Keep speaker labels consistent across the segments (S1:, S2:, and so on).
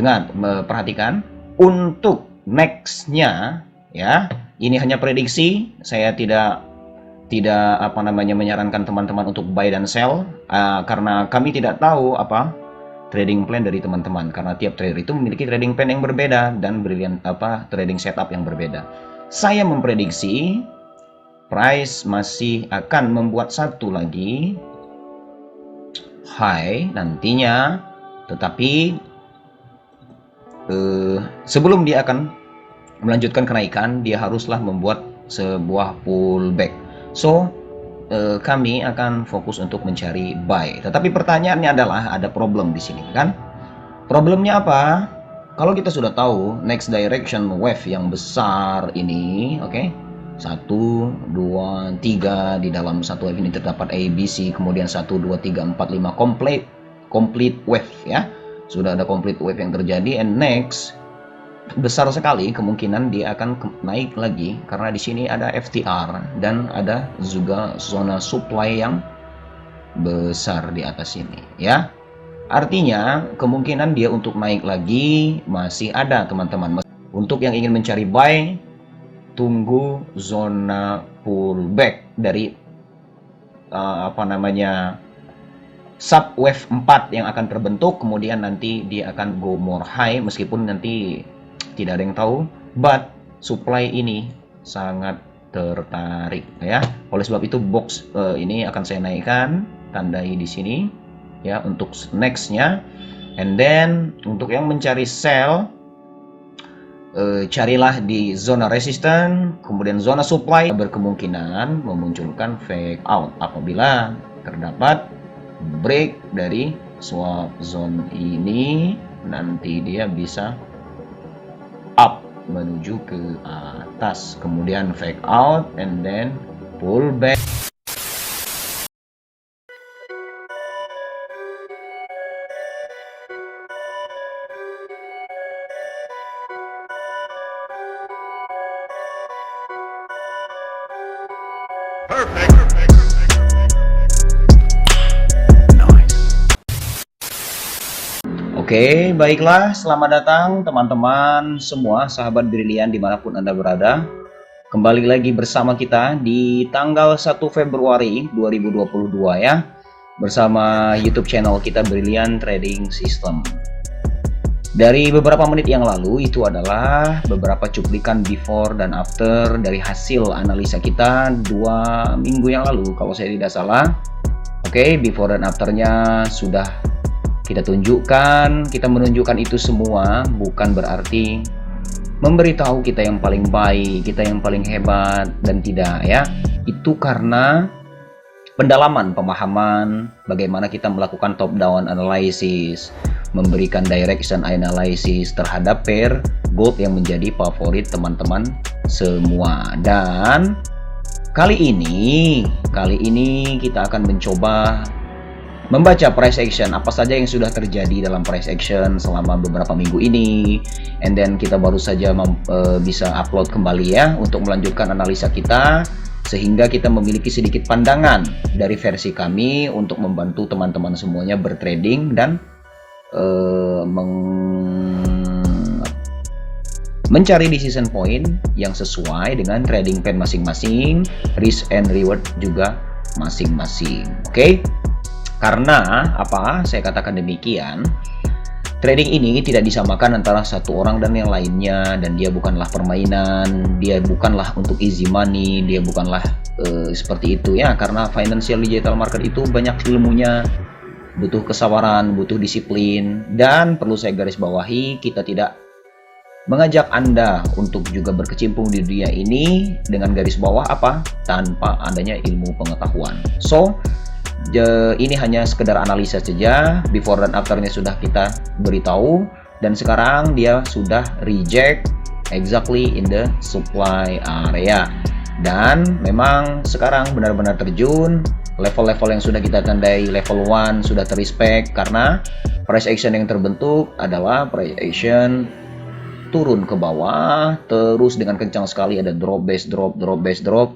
S1: Dengar, perhatikan untuk nextnya ya, ini hanya prediksi. Saya tidak menyarankan teman-teman untuk buy dan sell karena kami tidak tahu trading plan dari teman-teman, karena tiap trader itu memiliki trading plan yang berbeda dan trading setup yang berbeda. Saya memprediksi price masih akan membuat satu lagi high nantinya, tetapi sebelum dia akan melanjutkan kenaikan, dia haruslah membuat sebuah pullback. So kami akan fokus untuk mencari buy. Tetapi pertanyaannya adalah ada problem di sini kan? Problemnya apa? Kalau kita sudah tahu next direction wave yang besar ini, oke? 1, 2, 3, di dalam satu wave ini terdapat A, B, C, kemudian 1, 2, 3, 4, 5 complete wave ya. Sudah ada complete wave yang terjadi, and next besar sekali kemungkinan dia akan naik lagi karena di sini ada FTR dan ada juga zona supply yang besar di atas ini ya. Artinya kemungkinan dia untuk naik lagi masih ada, teman-teman. Untuk yang ingin mencari buy, tunggu zona pullback dari sub wave 4 yang akan terbentuk, kemudian nanti dia akan go more high, meskipun nanti tidak ada yang tahu, but supply ini sangat tertarik ya. Oleh sebab itu box ini akan saya naikkan, tandai di sini ya untuk nextnya. And then untuk yang mencari sell, carilah di zona resistance, kemudian zona supply berkemungkinan memunculkan fake out apabila terdapat break dari swap zone ini. Nanti dia bisa up menuju ke atas, kemudian fake out and then pull back. Oke, baiklah, selamat datang teman-teman semua, sahabat brilian dimanapun Anda berada. Kembali lagi bersama kita di tanggal 1 Februari 2022 ya, bersama YouTube channel kita Brilian Trading System. Dari beberapa menit yang lalu itu adalah beberapa cuplikan before dan after dari hasil analisa kita 2 minggu yang lalu kalau saya tidak salah. Oke, before dan afternya sudah kita tunjukkan, kita menunjukkan itu semua bukan berarti memberitahu kita yang paling baik, kita yang paling hebat, dan tidak ya. Itu karena pendalaman, pemahaman bagaimana kita melakukan top down analysis, memberikan direction analysis terhadap pair gold yang menjadi favorit teman-teman semua. Dan kali ini kita akan mencoba membaca price action, apa saja yang sudah terjadi dalam price action selama beberapa minggu ini, and then kita baru saja bisa upload kembali ya untuk melanjutkan analisa kita, sehingga kita memiliki sedikit pandangan dari versi kami untuk membantu teman-teman semuanya bertrading dan mencari decision point yang sesuai dengan trading plan masing-masing, risk and reward juga masing-masing. Oke? Karena apa? Saya katakan demikian. Trading ini tidak disamakan antara satu orang dan yang lainnya, dan dia bukanlah permainan, dia bukanlah untuk easy money, dia bukanlah seperti itu ya. Karena financial digital market itu banyak ilmunya, butuh kesabaran, butuh disiplin, dan perlu saya garis bawahi, kita tidak mengajak Anda untuk juga berkecimpung di dunia ini dengan garis bawah apa? Tanpa adanya ilmu pengetahuan. So, ini hanya sekedar analisa saja, before dan afternya sudah kita beritahu, dan sekarang dia sudah reject exactly in the supply area, dan memang sekarang benar-benar terjun. Level-level yang sudah kita tandai level 1 sudah terrespect karena price action yang terbentuk adalah price action turun ke bawah terus dengan kencang sekali, ada drop base drop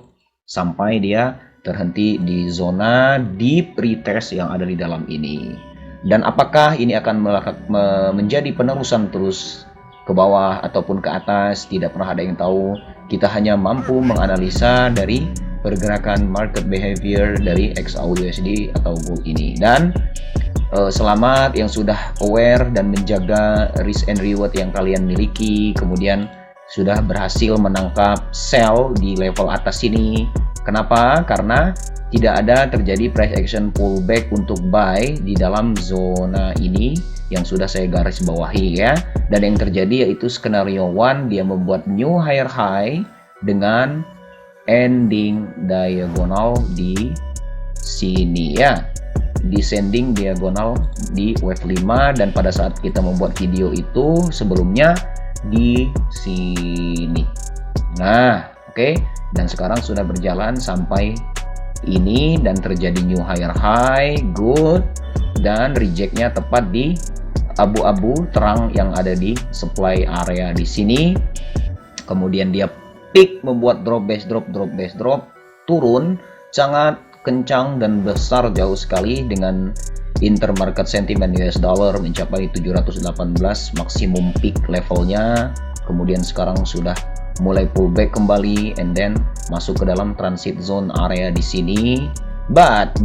S1: sampai dia terhenti di zona deep retest yang ada di dalam ini. Dan apakah ini akan menjadi penerusan terus ke bawah ataupun ke atas, tidak pernah ada yang tahu. Kita hanya mampu menganalisa dari pergerakan market behavior dari XAUUSD atau gold ini. Dan selamat yang sudah aware dan menjaga risk and reward yang kalian miliki, kemudian sudah berhasil menangkap sell di level atas ini. Kenapa? Karena tidak ada terjadi price action pullback untuk buy di dalam zona ini yang sudah saya garis bawahi ya. Dan yang terjadi yaitu skenario 1, dia membuat new higher high dengan ending diagonal di sini ya, descending diagonal di wave 5. Dan pada saat kita membuat video itu sebelumnya di sini. Nah, oke. Dan sekarang sudah berjalan sampai ini dan terjadi new higher high, good. Dan rejectnya tepat di abu-abu terang yang ada di supply area di sini. Kemudian dia peak, membuat drop base drop, turun sangat kencang dan besar jauh sekali dengan intermarket sentiment US dollar mencapai 718 maksimum peak levelnya. Kemudian sekarang sudah mulai pullback kembali and then masuk ke dalam transit zone area di sini. But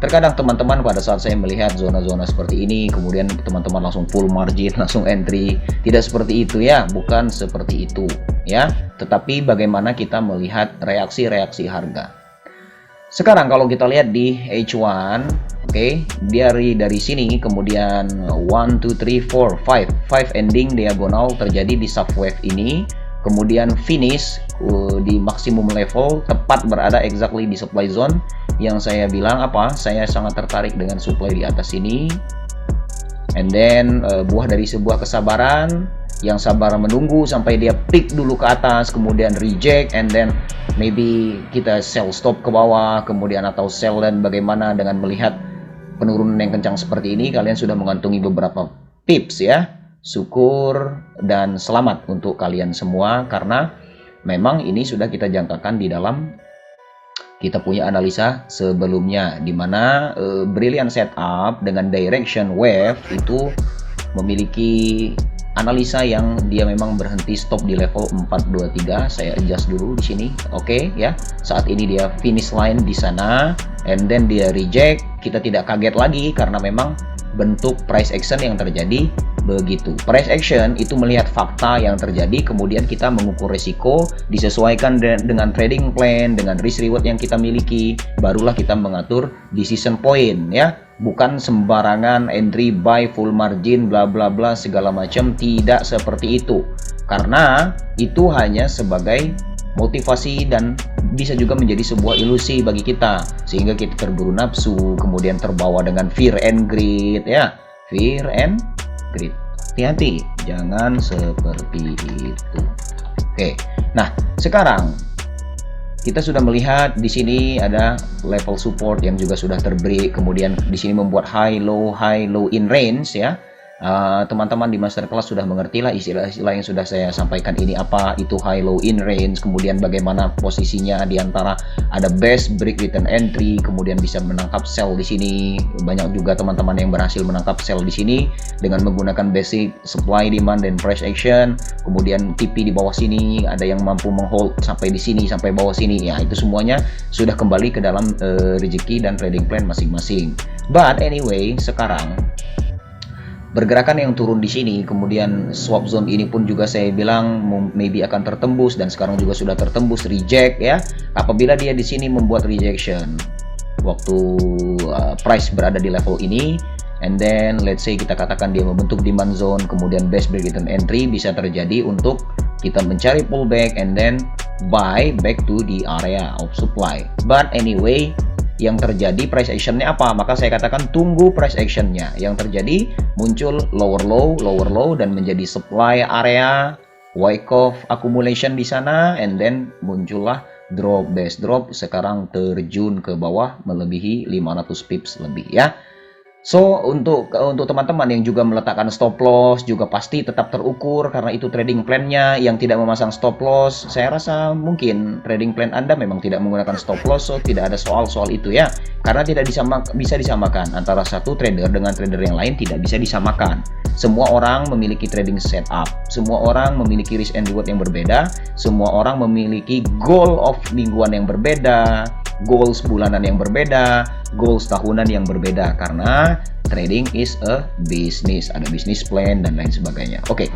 S1: terkadang teman-teman pada saat saya melihat zona-zona seperti ini, kemudian teman-teman langsung full margin, langsung entry. Tidak seperti itu ya, bukan seperti itu ya. Tetapi bagaimana kita melihat reaksi-reaksi harga. Sekarang kalau kita lihat di H1, oke, dari sini kemudian 1, 2, 3, 4, 5 ending diagonal terjadi di subwave ini, kemudian finish di maksimum level, tepat berada exactly di supply zone yang saya bilang apa? Saya sangat tertarik dengan supply di atas ini. And then buah dari sebuah kesabaran, yang sabar menunggu sampai dia peak dulu ke atas, kemudian reject, and then maybe kita sell stop ke bawah, kemudian atau sell. Dan bagaimana dengan melihat penurunan yang kencang seperti ini, kalian sudah mengantungi beberapa pips ya. Syukur dan selamat untuk kalian semua, karena memang ini sudah kita jangkakan di dalam kita punya analisa sebelumnya, dimana Brilliant Setup dengan direction wave itu memiliki analisa yang dia memang berhenti stop di level 423. Saya adjust dulu di sini. Oke ya. Saat ini dia finish line di sana and then dia reject. Kita tidak kaget lagi karena memang bentuk price action yang terjadi begitu. Price action itu melihat fakta yang terjadi, kemudian kita mengukur resiko, disesuaikan dengan trading plan, dengan risk reward yang kita miliki, barulah kita mengatur decision point ya. Bukan sembarangan entry buy full margin bla bla bla segala macam, tidak seperti itu. Karena itu hanya sebagai motivasi dan bisa juga menjadi sebuah ilusi bagi kita, sehingga kita terburu nafsu, kemudian terbawa dengan fear and greed ya. Fear and greed. Hati-hati, jangan seperti itu. Oke. Nah, sekarang kita sudah melihat di sini ada level support yang juga sudah terbreak, kemudian di sini membuat high low in range ya. Teman-teman di masterclass sudah mengerti lah istilah-istilah yang sudah saya sampaikan ini, apa itu high low in range, kemudian bagaimana posisinya di antara ada best break return entry, kemudian bisa menangkap sell di sini. Banyak juga teman-teman yang berhasil menangkap sell di sini dengan menggunakan basic supply demand dan price action. Kemudian TP di bawah sini ada yang mampu menghold sampai di sini, sampai bawah sini ya. Itu semuanya sudah kembali ke dalam rezeki dan trading plan masing-masing. But anyway, sekarang pergerakan yang turun di sini, kemudian swap zone ini pun juga saya bilang maybe akan tertembus, dan sekarang juga sudah tertembus, reject ya. Apabila dia di sini membuat rejection waktu price berada di level ini, and then let's say kita katakan dia membentuk demand zone, kemudian best break return entry bisa terjadi untuk kita mencari pullback and then buy back to the area of supply. But anyway, yang terjadi price actionnya apa? Maka saya katakan tunggu price actionnya. Yang terjadi muncul lower low dan menjadi supply area, Wyckoff accumulation di sana, and then muncullah drop base drop, sekarang terjun ke bawah melebihi 500 pips lebih ya. So, untuk teman-teman yang juga meletakkan stop loss juga pasti tetap terukur karena itu trading plan-nya. Yang tidak memasang stop loss, saya rasa mungkin trading plan Anda memang tidak menggunakan stop loss, so tidak ada soal itu ya. Karena tidak bisa disamakan antara satu trader dengan trader yang lain, tidak bisa disamakan. Semua orang memiliki trading setup, semua orang memiliki risk and reward yang berbeda, semua orang memiliki goal of mingguan yang berbeda, goals bulanan yang berbeda, goals tahunan yang berbeda, karena trading is a business, ada business plan dan lain sebagainya. Oke.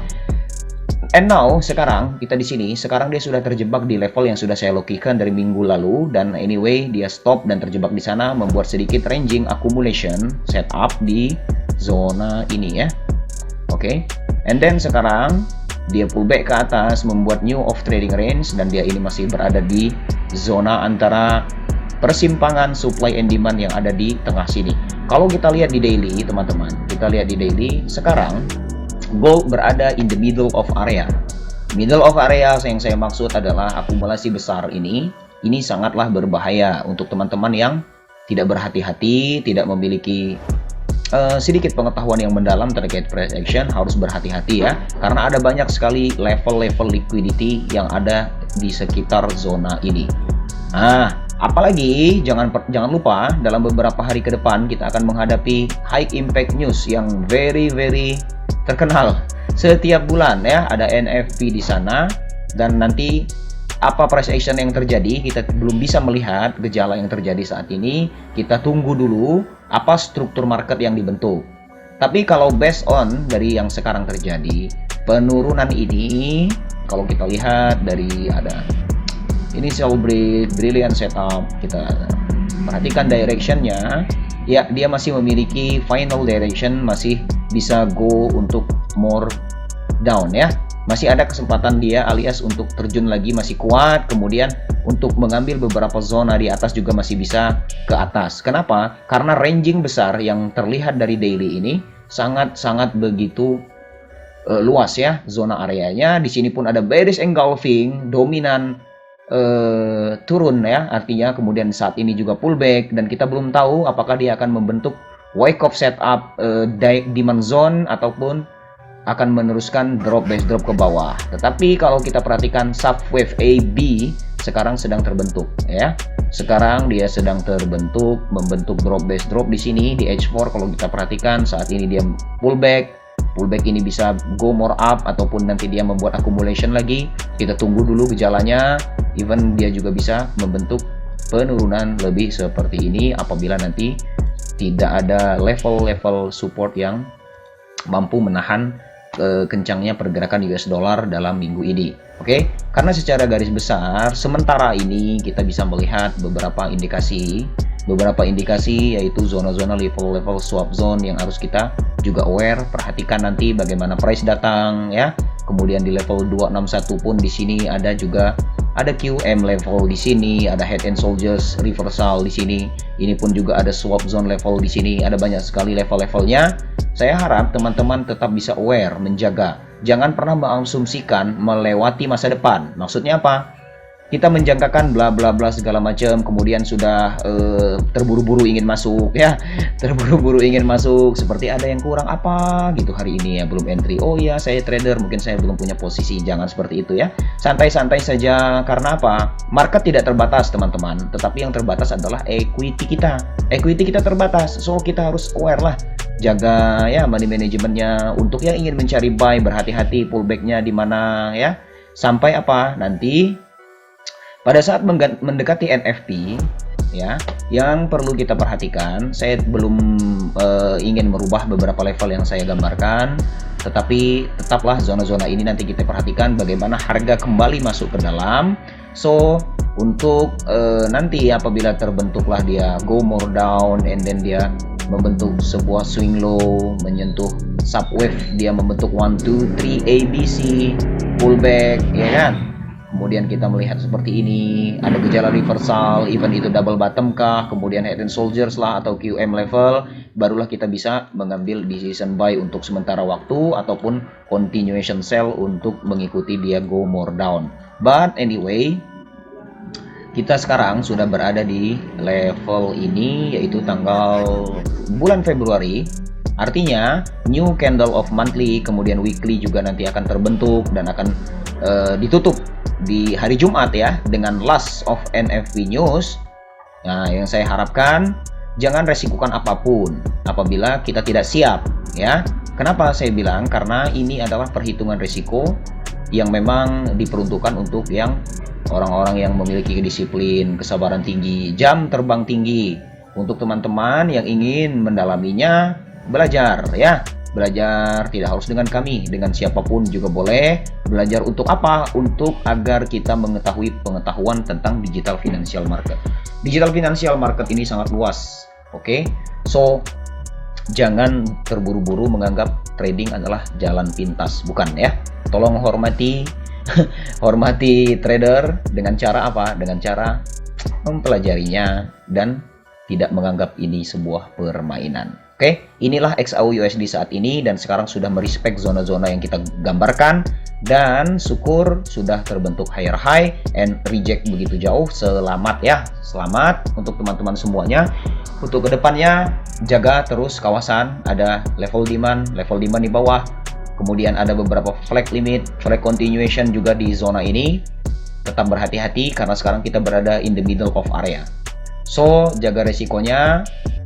S1: And now sekarang kita di sini, sekarang dia sudah terjebak di level yang sudah saya logikan dari minggu lalu, dan anyway dia stop dan terjebak di sana, membuat sedikit ranging accumulation setup di zona ini ya. Oke. And then sekarang dia pullback ke atas, membuat new off trading range, dan dia ini masih berada di zona antara persimpangan supply and demand yang ada di tengah sini. Kalau kita lihat di daily, teman-teman, kita lihat di daily, sekarang gold berada in the middle of area. Middle of area yang saya maksud adalah akumulasi besar ini sangatlah berbahaya untuk teman-teman yang tidak berhati-hati, tidak memiliki sedikit pengetahuan yang mendalam terkait price action. Harus berhati-hati ya, karena ada banyak sekali level-level liquidity yang ada di sekitar zona ini. Nah, apalagi jangan lupa dalam beberapa hari ke depan kita akan menghadapi high impact news yang very terkenal setiap bulan ya. Ada NFP di sana, dan nanti apa price action yang terjadi kita belum bisa melihat gejala yang terjadi saat ini. Kita tunggu dulu apa struktur market yang dibentuk. Tapi kalau based on dari yang sekarang terjadi, penurunan ini kalau kita lihat dari ada initial break, brilliant setup, kita perhatikan directionnya ya, dia masih memiliki final direction, masih bisa go untuk more down ya, masih ada kesempatan dia alias untuk terjun lagi masih kuat, kemudian untuk mengambil beberapa zona di atas juga masih bisa ke atas. Kenapa? Karena ranging besar yang terlihat dari daily ini sangat begitu luas ya zona areanya. Di sini pun ada bearish engulfing, dominan turun ya, artinya kemudian saat ini juga pullback, dan kita belum tahu apakah dia akan membentuk wake up setup demand zone ataupun akan meneruskan drop base drop ke bawah. Tetapi kalau kita perhatikan subwave AB sekarang sedang terbentuk ya. Sekarang dia sedang terbentuk, membentuk drop base drop di sini di H4. Kalau kita perhatikan saat ini dia pullback ini bisa go more up ataupun nanti dia membuat accumulation lagi. Kita tunggu dulu gejalanya. Even dia juga bisa membentuk penurunan lebih seperti ini apabila nanti tidak ada level-level support yang mampu menahan kencangnya pergerakan US dollar dalam minggu ini. Oke, karena secara garis besar sementara ini kita bisa melihat beberapa indikasi yaitu zona-zona level swap zone yang harus kita juga aware. Perhatikan nanti bagaimana price datang ya. Kemudian di level 261 pun di sini ada QM level di sini, ada head and shoulders reversal di sini. Ini pun juga ada swap zone level di sini. Ada banyak sekali level-levelnya. Saya harap teman-teman tetap bisa aware, menjaga. Jangan pernah mengasumsikan melewati masa depan. Maksudnya apa? Kita menjangkakan bla bla bla segala macam, kemudian sudah terburu-buru ingin masuk ya, seperti ada yang kurang apa gitu hari ini ya, belum entry. Oh ya, saya trader, mungkin saya belum punya posisi. Jangan seperti itu ya, santai-santai saja. Karena apa? Market tidak terbatas teman-teman, tetapi yang terbatas adalah equity kita terbatas, so kita harus aware lah, jaga ya money manajemennya. Untuk yang ingin mencari buy, berhati-hati pullbacknya di mana ya, sampai apa nanti pada saat mendekati NFP ya, yang perlu kita perhatikan. Saya belum ingin merubah beberapa level yang saya gambarkan, tetapi tetaplah zona-zona ini nanti kita perhatikan bagaimana harga kembali masuk ke dalam. So untuk nanti apabila terbentuklah dia go more down and then dia membentuk sebuah swing low, menyentuh subwave, dia membentuk 1, 2, 3 ABC pullback ya kan. Kemudian kita melihat seperti ini, ada gejala reversal, even itu double bottom kah, kemudian head and shoulders lah atau QM level, barulah kita bisa mengambil decision buy untuk sementara waktu ataupun continuation sell untuk mengikuti dia go more down. But anyway, kita sekarang sudah berada di level ini, yaitu tanggal bulan Februari. Artinya new candle of monthly kemudian weekly juga nanti akan terbentuk dan akan ditutup di hari Jumat ya, dengan last of NFP news. Nah, yang saya harapkan jangan resikokan apapun apabila kita tidak siap ya. Kenapa saya bilang? Karena ini adalah perhitungan risiko yang memang diperuntukkan untuk yang orang-orang yang memiliki kedisiplin, kesabaran tinggi, jam terbang tinggi. Untuk teman-teman yang ingin mendalaminya, belajar ya. Belajar tidak harus dengan kami, dengan siapapun juga boleh. Belajar untuk apa? Untuk agar kita mengetahui pengetahuan tentang digital financial market. Digital financial market ini sangat luas. Oke. So, jangan terburu-buru menganggap trading adalah jalan pintas, bukan ya. Tolong hormati trader dengan cara apa? Dengan cara mempelajarinya dan tidak menganggap ini sebuah permainan. Oke, inilah XAU/USD saat ini dan sekarang sudah merespek zona-zona yang kita gambarkan dan syukur sudah terbentuk higher high and reject begitu jauh. Selamat ya, selamat untuk teman-teman semuanya. Untuk kedepannya jaga terus kawasan, ada level demand di bawah. Kemudian ada beberapa flag limit, flag continuation juga di zona ini. Tetap berhati-hati karena sekarang kita berada in the middle of area. So, jaga resikonya.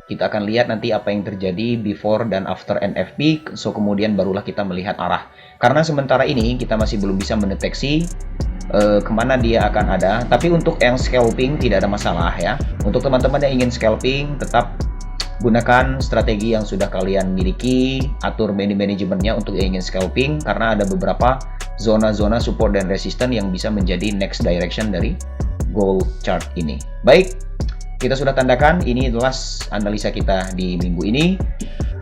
S1: Kita akan lihat nanti apa yang terjadi before dan after NFP. So, kemudian barulah kita melihat arah. Karena sementara ini kita masih belum bisa mendeteksi kemana dia akan ada. Tapi untuk yang scalping tidak ada masalah ya. Untuk teman-teman yang ingin scalping, tetap gunakan strategi yang sudah kalian miliki, atur manajemennya untuk yang ingin scalping, karena ada beberapa zona-zona support dan resistance yang bisa menjadi next direction dari gold chart ini. Baik, kita sudah tandakan ini adalah analisa kita di minggu ini.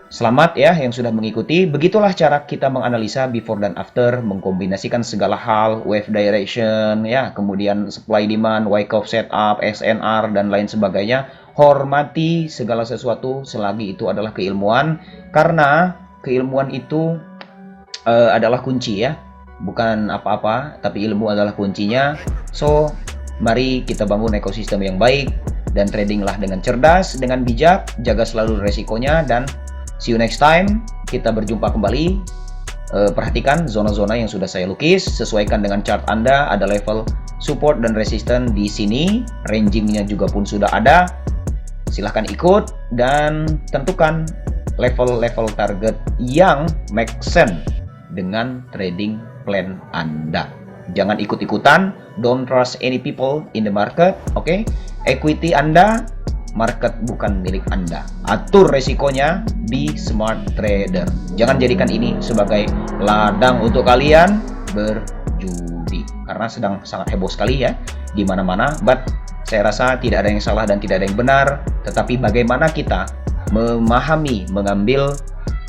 S1: Selamat ya yang sudah mengikuti. Begitulah cara kita menganalisa before dan after, mengkombinasikan segala hal, wave direction ya, kemudian supply demand, Wyckoff setup, SNR dan lain sebagainya. Hormati segala sesuatu selagi itu adalah keilmuan, karena keilmuan itu adalah kunci ya, bukan apa-apa, tapi ilmu adalah kuncinya. So, mari kita bangun ekosistem yang baik dan tradinglah dengan cerdas, dengan bijak, jaga selalu resikonya, dan see you next time. Kita berjumpa kembali. Perhatikan zona-zona yang sudah saya lukis, sesuaikan dengan chart Anda. Ada level support dan resistance di sini, rangingnya juga pun sudah ada. Silahkan ikut dan tentukan level-level target yang make sense dengan trading plan Anda. Jangan ikut-ikutan, don't trust any people in the market, oke? Equity Anda, market bukan milik Anda. Atur resikonya, be smart trader. Jangan jadikan ini sebagai ladang untuk kalian berjudi, karena sedang sangat heboh sekali ya di mana-mana. But saya rasa tidak ada yang salah dan tidak ada yang benar, tetapi bagaimana kita memahami, mengambil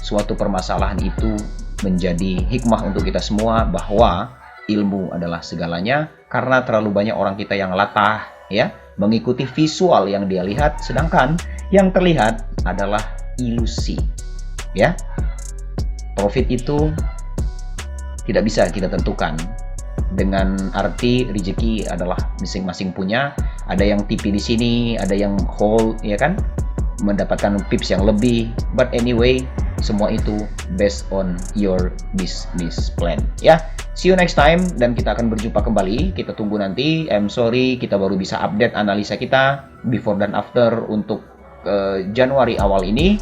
S1: suatu permasalahan itu menjadi hikmah untuk kita semua, bahwa ilmu adalah segalanya. Karena terlalu banyak orang kita yang latah ya, mengikuti visual yang dia lihat, sedangkan yang terlihat adalah ilusi ya. Profit itu tidak bisa kita tentukan dengan arti rezeki adalah masing-masing punya. Ada yang TP di sini, ada yang hold ya kan, mendapatkan pips yang lebih. But anyway, semua itu based on your business plan ya. See you next time dan kita akan berjumpa kembali. Kita tunggu nanti. I'm sorry kita baru bisa update analisa kita before dan after untuk Januari awal ini.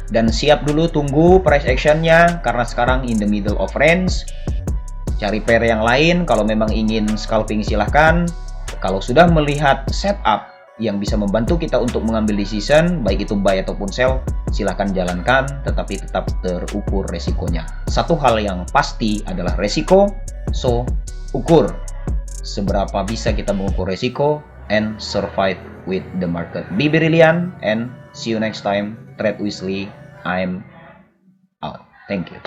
S1: Dan siap dulu tunggu price actionnya, karena sekarang in the middle of range. Cari pair yang lain kalau memang ingin scalping, silahkan. Kalau sudah melihat setup yang bisa membantu kita untuk mengambil decision, baik itu buy ataupun sell, silahkan jalankan, tetapi tetap terukur resikonya. Satu hal yang pasti adalah resiko, so ukur seberapa bisa kita mengukur resiko and survive with the market. Be brilliant and see you next time. Trade wisely. I'm out. Thank you.